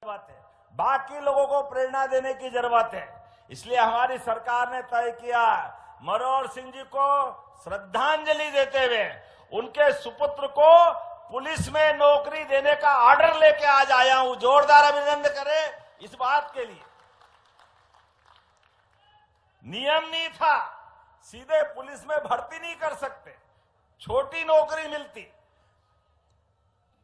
जरूरत है, बाकी लोगों को प्रेरणा देने की जरूरत है। इसलिए हमारी सरकार ने तय किया मनोहर सिंह जी को श्रद्धांजलि देते हुए उनके सुपुत्र को पुलिस में नौकरी देने का ऑर्डर लेके आज आया हूं। जोरदार अभिनंदन करें इस बात के लिए। नियम नहीं था, सीधे पुलिस में भर्ती नहीं कर सकते, छोटी नौकरी मिलती,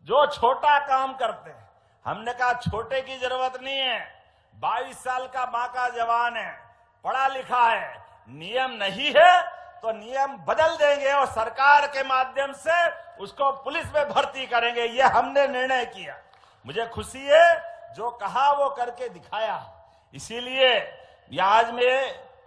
जो छोटा काम करते हैं। हमने कहा छोटे की जरूरत नहीं है, 22 साल का बांका जवान है, पढ़ा लिखा है, नियम नहीं है तो नियम बदल देंगे और सरकार के माध्यम से उसको पुलिस में भर्ती करेंगे। ये हमने निर्णय किया। मुझे खुशी है, जो कहा वो करके दिखाया। इसीलिए आज मैं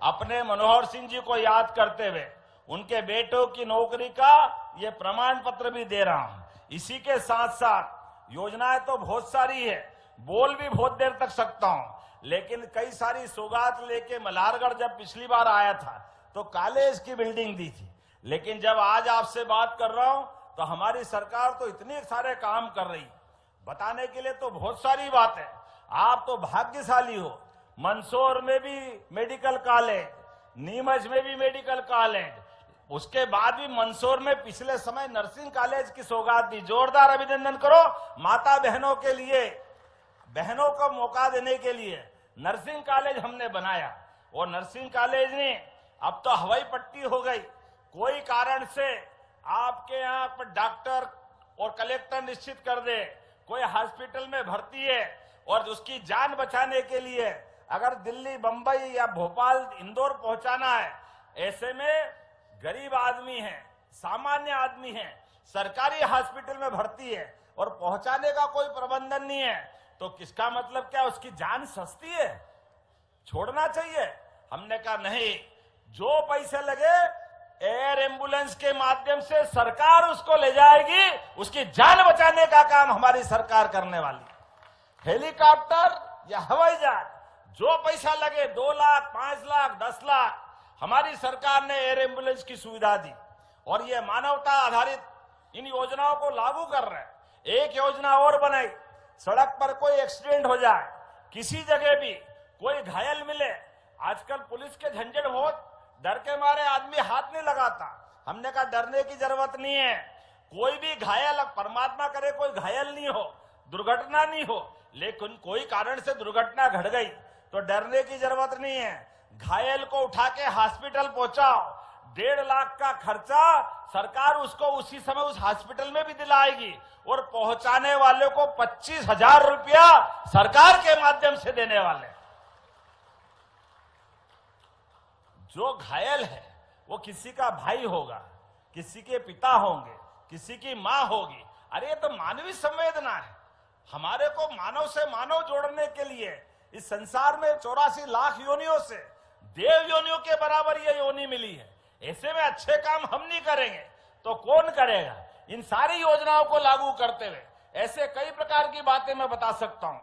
अपने मनोहर सिंह जी को याद करते हुए उनके बेटों की नौकरी का ये प्रमाण पत्र भी दे रहा हूं। इसी के साथ साथ योजनाएं तो बहुत सारी है, बोल भी बहुत देर तक सकता हूं, लेकिन कई सारी सौगात लेके मल्हारगढ़ जब पिछली बार आया था तो कॉलेज की बिल्डिंग दी थी, लेकिन जब आज आपसे बात कर रहा हूं तो हमारी सरकार तो इतने सारे काम कर रही, बताने के लिए तो बहुत सारी बात है। आप तो भाग्यशाली हो, मंदसौर में भी मेडिकल कॉलेज, नीमच में भी मेडिकल कॉलेज, उसके बाद भी मंदसौर में पिछले समय नर्सिंग कॉलेज की सौगात दी। जोरदार अभिनंदन करो माता बहनों के लिए, बहनों को मौका देने के लिए नर्सिंग कॉलेज हमने बनाया। और नर्सिंग कॉलेज ने अब तो हवाई पट्टी हो गई। कोई कारण से आपके यहाँ पर डॉक्टर और कलेक्टर निश्चित कर दे कोई हॉस्पिटल में भर्ती है और उसकी जान बचाने के लिए अगर दिल्ली, बंबई या भोपाल, इंदौर पहुंचाना है, ऐसे में गरीब आदमी है, सामान्य आदमी है, सरकारी हॉस्पिटल में भर्ती है और पहुंचाने का कोई प्रबंधन नहीं है, तो किसका मतलब क्या उसकी जान सस्ती है, छोड़ना चाहिए। हमने कहा नहीं, जो पैसे लगे एयर एम्बुलेंस के माध्यम से सरकार उसको ले जाएगी, उसकी जान बचाने का काम हमारी सरकार करने वाली। हेलीकॉप्टर या हवाई जहाज, जो पैसा लगे 2 लाख, 5 लाख, 10 लाख, हमारी सरकार ने एयर एम्बुलेंस की सुविधा दी और ये मानवता आधारित इन योजनाओं को लागू कर रहे हैं। एक योजना और बनाई, सड़क पर कोई एक्सीडेंट हो जाए, किसी जगह भी कोई घायल मिले, आजकल पुलिस के झंझट बहुत, डर के मारे आदमी हाथ नहीं लगाता। हमने कहा डरने की जरूरत नहीं है, कोई भी घायल, परमात्मा करे कोई घायल नहीं हो, दुर्घटना नहीं हो, लेकिन कोई कारण से दुर्घटना घट गई तो डरने की जरूरत नहीं है। घायल को उठा के हॉस्पिटल पहुंचाओ, 1.5 लाख का खर्चा सरकार उसको उसी समय उस हॉस्पिटल में भी दिलाएगी और पहुंचाने वाले को 25,000 रुपया सरकार के माध्यम से देने वाले। जो घायल है वो किसी का भाई होगा, किसी के पिता होंगे, किसी की मां होगी। अरे ये तो मानवीय संवेदना है। हमारे को मानव से मानव जोड़ने के लिए इस संसार में 84 लाख योनियों से देव योनियों के बराबर ये योनि मिली है। ऐसे में अच्छे काम हम नहीं करेंगे तो कौन करेगा। इन सारी योजनाओं को लागू करते हुए ऐसे कई प्रकार की बातें मैं बता सकता हूं।